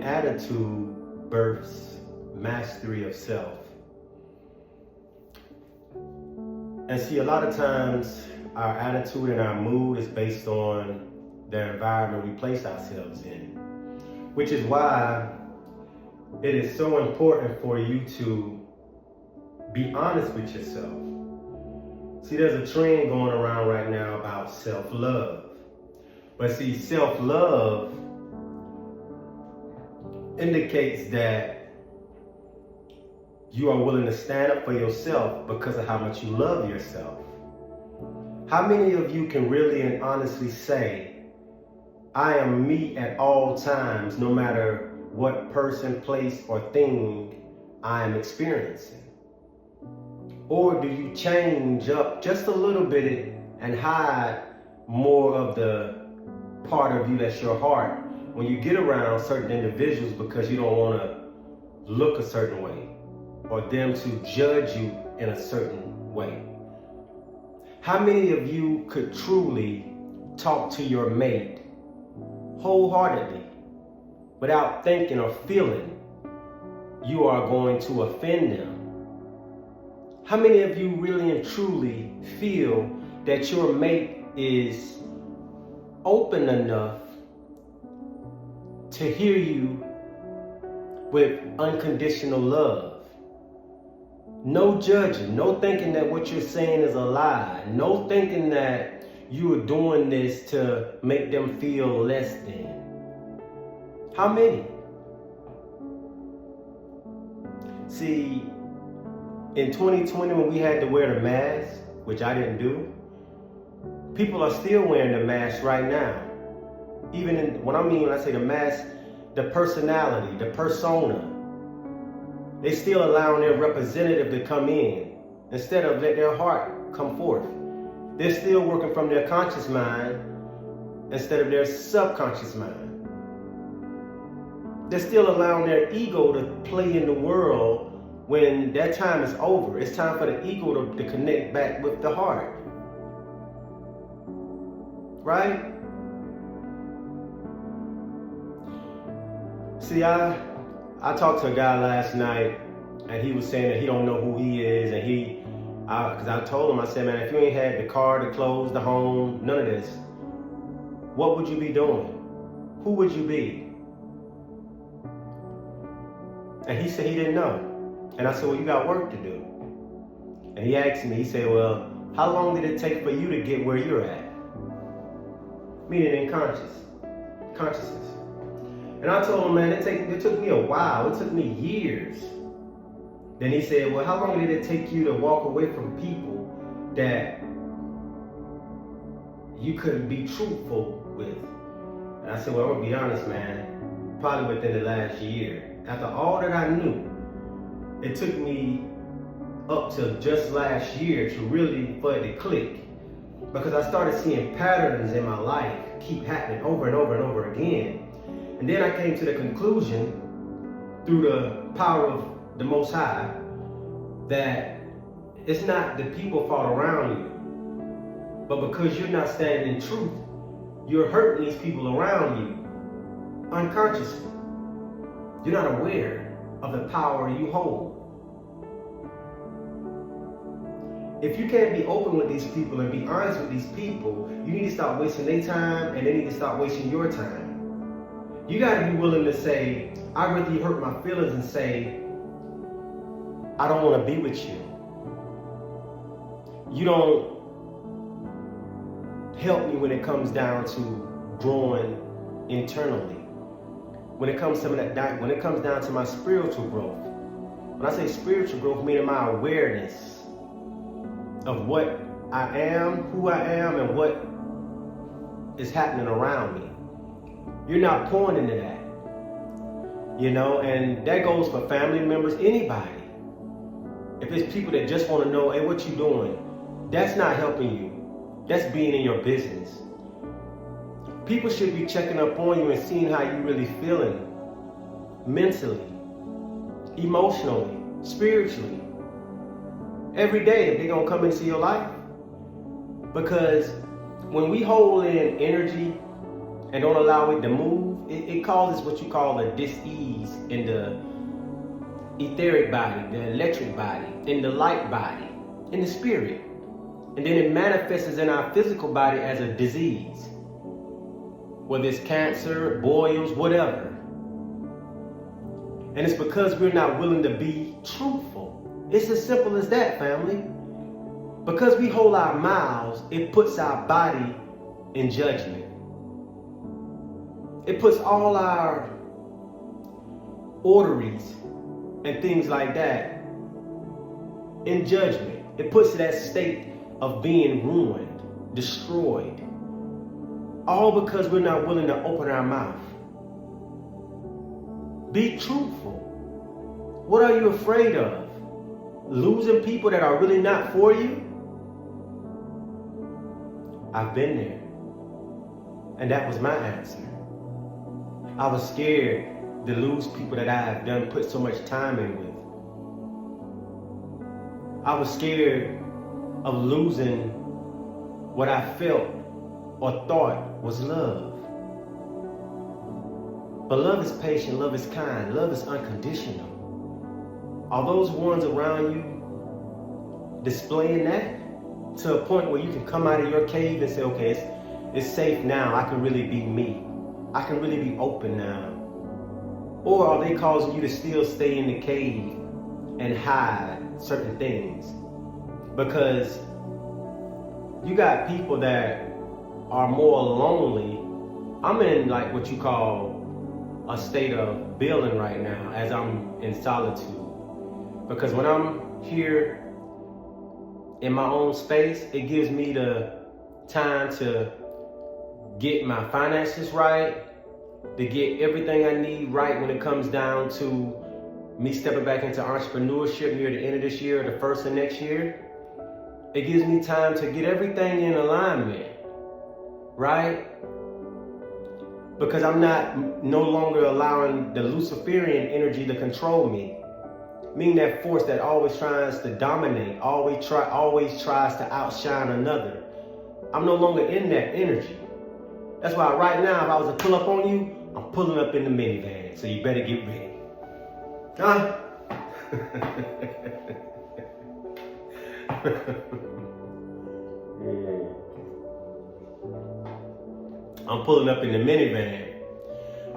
an attitude births mastery of self. And see, a lot of times our attitude and our mood is based on the environment we place ourselves in, which is why it is so important for you to be honest with yourself. See, there's a trend going around right now about self-love. But see, self-love indicates that you are willing to stand up for yourself because of how much you love yourself. How many of you can really and honestly say, I am me at all times, no matter what person, place, or thing I am experiencing? Or do you change up just a little bit and hide more of the part of you that's your heart when you get around certain individuals because you don't want to look a certain way or them to judge you in a certain way? How many of you could truly talk to your mate wholeheartedly without thinking or feeling you are going to offend them? How many of you really and truly feel that your mate is open enough to hear you with unconditional love? No judging, no thinking that what you're saying is a lie, no thinking that you are doing this to make them feel less than. How many? See, in 2020 when we had to wear the mask, which I didn't do, people are still wearing the mask right now. Even when I say the mask, the personality, the persona. They still allowing their representative to come in instead of let their heart come forth. They're still working from their conscious mind instead of their subconscious mind. They're still allowing their ego to play in the world when that time is over. It's time for the ego to connect back with the heart. Right? See, I talked to a guy last night and he was saying that he don't know who he is, and because I told him, I said, man, if you ain't had the car, the clothes, the home, none of this, what would you be doing? Who would you be? And he said he didn't know. And I said, well, you got work to do. And he asked me, he said, well, how long did it take for you to get where you're at? Meaning in consciousness. And I told him, man, it took me a while. It took me years. Then he said, well, how long did it take you to walk away from people that you couldn't be truthful with? And I said, well, I'm gonna be honest, man, probably within the last year. After all that I knew, it took me up to just last year to really for it to click, because I started seeing patterns in my life keep happening over and over and over again. And then I came to the conclusion, through the power of the Most High, that it's not the people fault around you, but because you're not standing in truth, you're hurting these people around you unconsciously. You're not aware of the power you hold. If you can't be open with these people and be honest with these people, you need to stop wasting their time, and they need to stop wasting your time. You gotta be willing to say, I'd rather you hurt my feelings and say, I don't wanna be with you. You don't help me when it comes down to growing internally. When it comes down to my spiritual growth. When I say spiritual growth, meaning my awareness of what I am, who I am, and what is happening around me. You're not pouring into that. And that goes for family members, anybody. If it's people that just want to know, hey, what you doing? That's not helping you. That's being in your business. People should be checking up on you and seeing how you really feeling. Mentally, emotionally, spiritually. Every day, if they're going to come into your life. Because when we hold in energy and don't allow it to move, it causes what you call a dis-ease in the etheric body, the electric body, in the light body, in the spirit. And then it manifests in our physical body as a disease. Whether it's cancer, boils, whatever. And it's because we're not willing to be truthful. It's as simple as that, family. Because we hold our mouths, it puts our body in judgment. It puts all our arteries and things like that in judgment. It puts that state of being ruined, destroyed. All because we're not willing to open our mouth. Be truthful. What are you afraid of? Losing people that are really not for you? I've been there. And that was my answer. I was scared to lose people that I have done put so much time in with. I was scared of losing what I felt or thought was love. But love is patient, love is kind, love is unconditional. Are those ones around you displaying that to a point where you can come out of your cave and say, okay, it's safe now, I can really be me. I can really be open now. Or are they causing you to still stay in the cave and hide certain things? Because you got people that are more lonely. I'm in like what you call a state of building right now as I'm in solitude. Because when I'm here in my own space, it gives me the time to get my finances right, to get everything I need right when it comes down to me stepping back into entrepreneurship near the end of this year or the first of next year. It gives me time to get everything in alignment, right? Because I'm no longer allowing the Luciferian energy to control me. Meaning that force that always tries to dominate, always tries to outshine another. I'm no longer in that energy. That's why right now, if I was to pull up on you, I'm pulling up in the minivan. So you better get ready. Huh? I'm pulling up in the minivan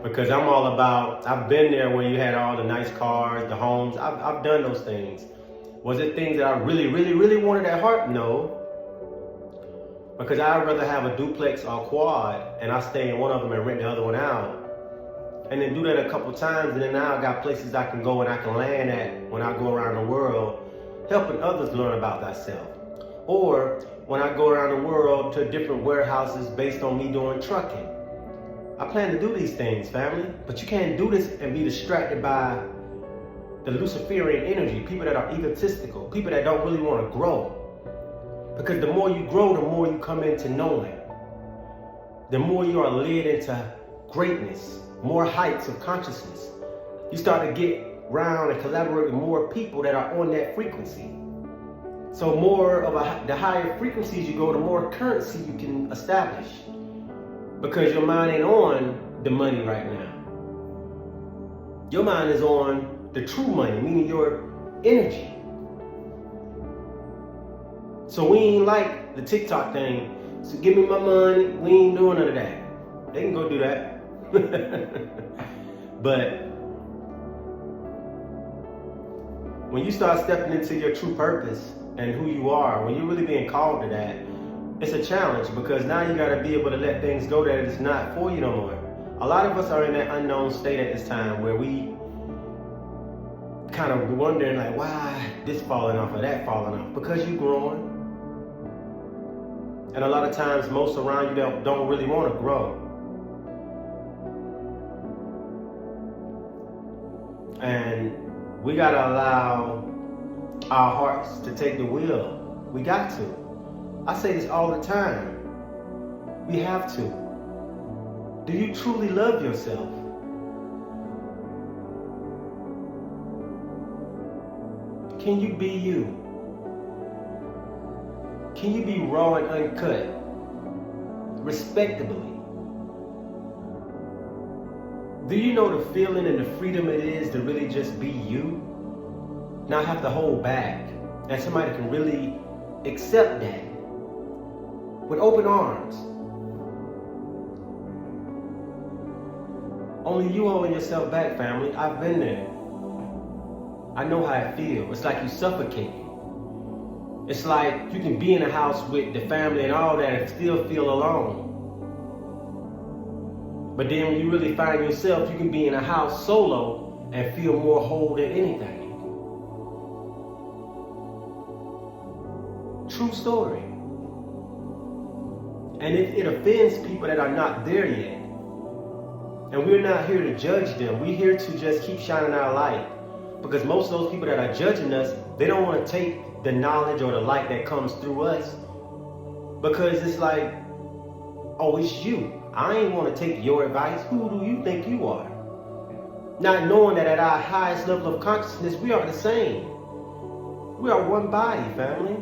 because I'm all about, I've been there where you had all the nice cars, the homes. I've done those things. Was it things that I really, really, really wanted at heart? No. Because I'd rather have a duplex or a quad and I stay in one of them and rent the other one out. And then do that a couple times, and then now I got places I can go and I can land at when I go around the world, helping others learn about thyself. Or when I go around the world to different warehouses based on me doing trucking. I plan to do these things, family, but you can't do this and be distracted by the Luciferian energy, people that are egotistical, people that don't really want to grow. Because the more you grow, the more you come into knowing. The more you are led into greatness, more heights of consciousness. You start to get around and collaborate with more people that are on that frequency. So the higher frequencies you go, the more currency you can establish. Because your mind ain't on the money right now. Your mind is on the true money, meaning your energy. So we ain't like the TikTok thing. So give me my money. We ain't doing none of that. They can go do that. But when you start stepping into your true purpose and who you are, when you're really being called to that, it's a challenge because now you got to be able to let things go that it's not for you no more. A lot of us are in that unknown state at this time where we kind of wondering like, why this falling off or that falling off? Because you're growing. And a lot of times most around you don't really want to grow. And we got to allow our hearts to take the wheel. We got to. I say this all the time. We have to. Do you truly love yourself? Can you be you? Can you be raw and uncut? Respectably? Do you know the feeling and the freedom it is to really just be you? Not have to hold back. And somebody can really accept that with open arms. Only you holding yourself back, family. I've been there. I know how it feels. It's like you suffocating. It's like you can be in a house with the family and all that and still feel alone. But then when you really find yourself, you can be in a house solo and feel more whole than anything. True story. And if it offends people that are not there yet, and we're not here to judge them, we're here to just keep shining our light. Because most of those people that are judging us, they don't want to take the knowledge or the light that comes through us. Because it's like, oh, it's you. I ain't want to take your advice. Who do you think you are? Not knowing that at our highest level of consciousness, we are the same. We are one body, family.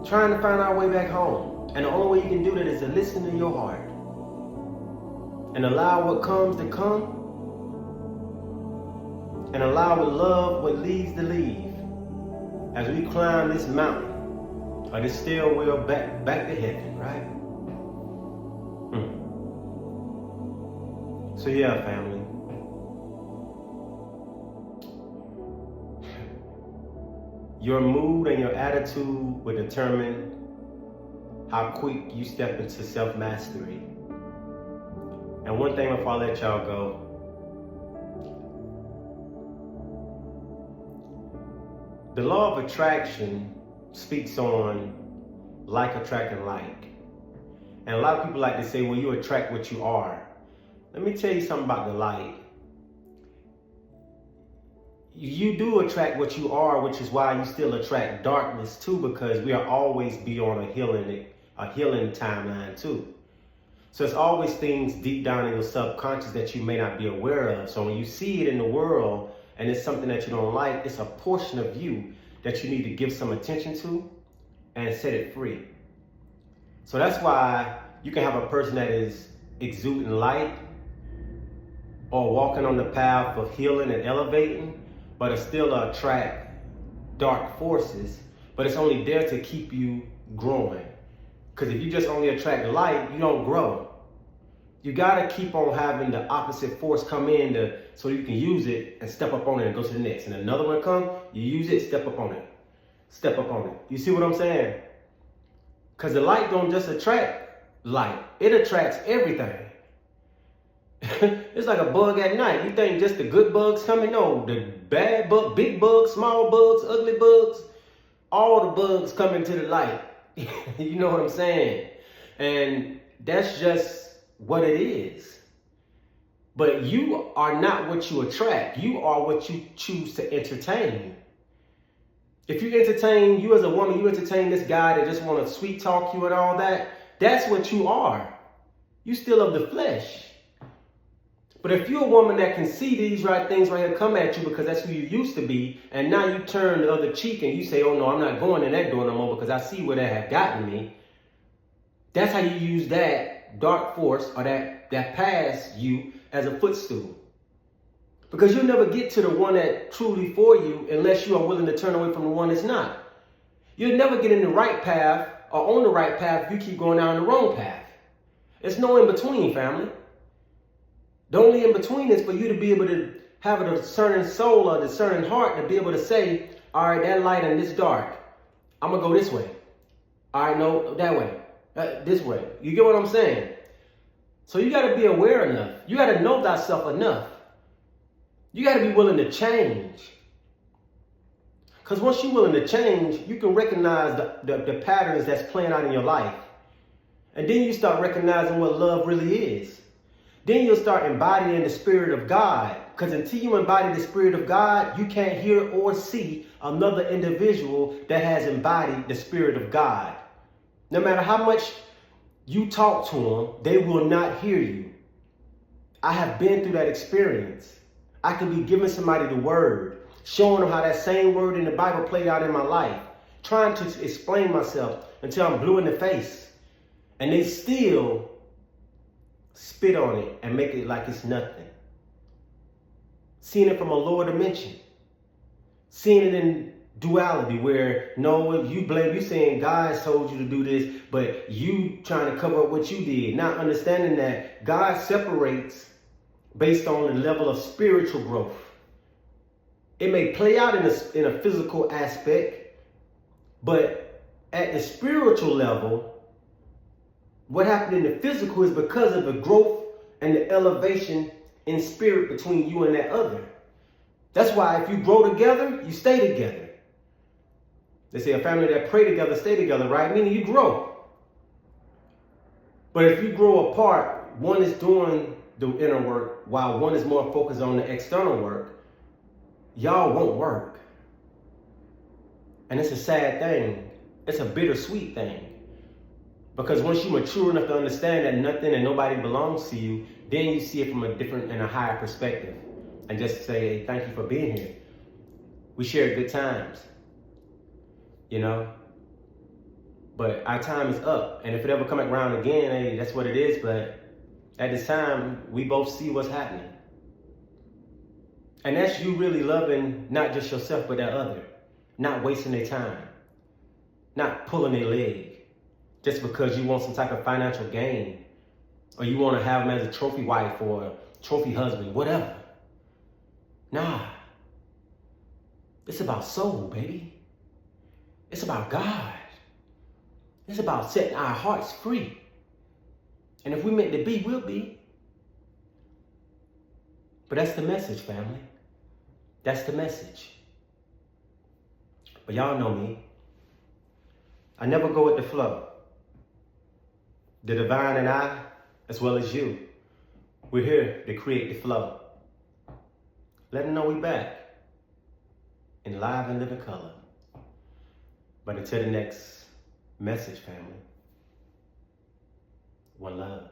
Trying to find our way back home. And the only way you can do that is to listen to your heart. And allow what comes to come. And allow with love what leads to leave. As we climb this mountain, or this stairwell back to heaven, right? So yeah, family. Your mood and your attitude will determine how quick you step into self-mastery. And one thing before I let y'all go, the law of attraction speaks on like attracting like. And a lot of people like to say, well, you attract what you are. Let me tell you something about the light. You do attract what you are, which is why you still attract darkness too, because we are always be on a healing timeline too. So it's always things deep down in your subconscious that you may not be aware of. So when you see it in the world and it's something that you don't like, it's a portion of you that you need to give some attention to and set it free. So that's why you can have a person that is exuding light or walking on the path of healing and elevating, but it still attract dark forces, but it's only there to keep you growing. Because if you just only attract light, you don't grow. You gotta keep on having the opposite force come in so you can use it and step up on it and go to the next. And another one come, you use it, step up on it. Step up on it. You see what I'm saying? Because the light don't just attract light. It attracts everything. It's like a bug at night. You think just the good bugs coming? No, the bad bug, big bugs, small bugs, ugly bugs, all the bugs come into the light. You know what I'm saying? And that's just what it is. But you are not what you attract. You are what you choose to entertain. If you entertain, you as a woman, you entertain this guy that just want to sweet talk you and all that, that's what you are. You still of the flesh. But if you're a woman that can see these right things right here come at you because that's who you used to be, and now you turn the other cheek and you say, oh no, I'm not going in that door no more because I see where that had gotten me. That's how you use that dark force or that past you as a footstool. Because you'll never get to the one that truly for you unless you are willing to turn away from the one that's not. You'll never get in the right path or on the right path if you keep going down the wrong path. There's no in between, family. The only in between is for you to be able to have a discerning soul or discerning heart to be able to say, all right, that light and this dark, I'm going to go this way. All right, no, that way, this way. You get what I'm saying? So you got to be aware enough. You got to know thyself enough. You got to be willing to change. Because once you're willing to change, you can recognize the patterns that's playing out in your life. And then you start recognizing what love really is. Then you'll start embodying the Spirit of God. Because until you embody the Spirit of God, you can't hear or see another individual that has embodied the Spirit of God. No matter how much you talk to them, they will not hear you. I have been through that experience. I can be giving somebody the word, showing them how that same word in the Bible played out in my life, trying to explain myself until I'm blue in the face. And they still spit on it and make it like it's nothing. Seeing it from a lower dimension. Seeing it in duality where no, you saying God told you to do this, but you trying to cover up what you did. Not understanding that God separates based on the level of spiritual growth. It may play out in a physical aspect, but at the spiritual level, what happened in the physical is because of the growth and the elevation in spirit between you and that other. That's why if you grow together, you stay together. They say a family that pray together, stay together, right? Meaning you grow. But if you grow apart, one is doing the inner work while one is more focused on the external work, y'all won't work. And it's a sad thing. It's a bittersweet thing. Because once you mature enough to understand that nothing and nobody belongs to you, then you see it from a different and a higher perspective. And just say, hey, thank you for being here. We shared good times, you know? But our time is up. And if it ever comes around again, hey, that's what it is. But at this time, we both see what's happening. And that's you really loving not just yourself, but that other. Not wasting their time. Not pulling their leg. Just because you want some type of financial gain. Or you want to have them as a trophy wife or a trophy husband, whatever. Nah. It's about soul, baby. It's about God. It's about setting our hearts free. And if we're meant to be, we'll be. But that's the message, family. That's the message. But y'all know me. I never go with the flow. The divine and I, as well as you, we're here to create the flow. Let them know we back in live and living color. But until the next message, family, one love.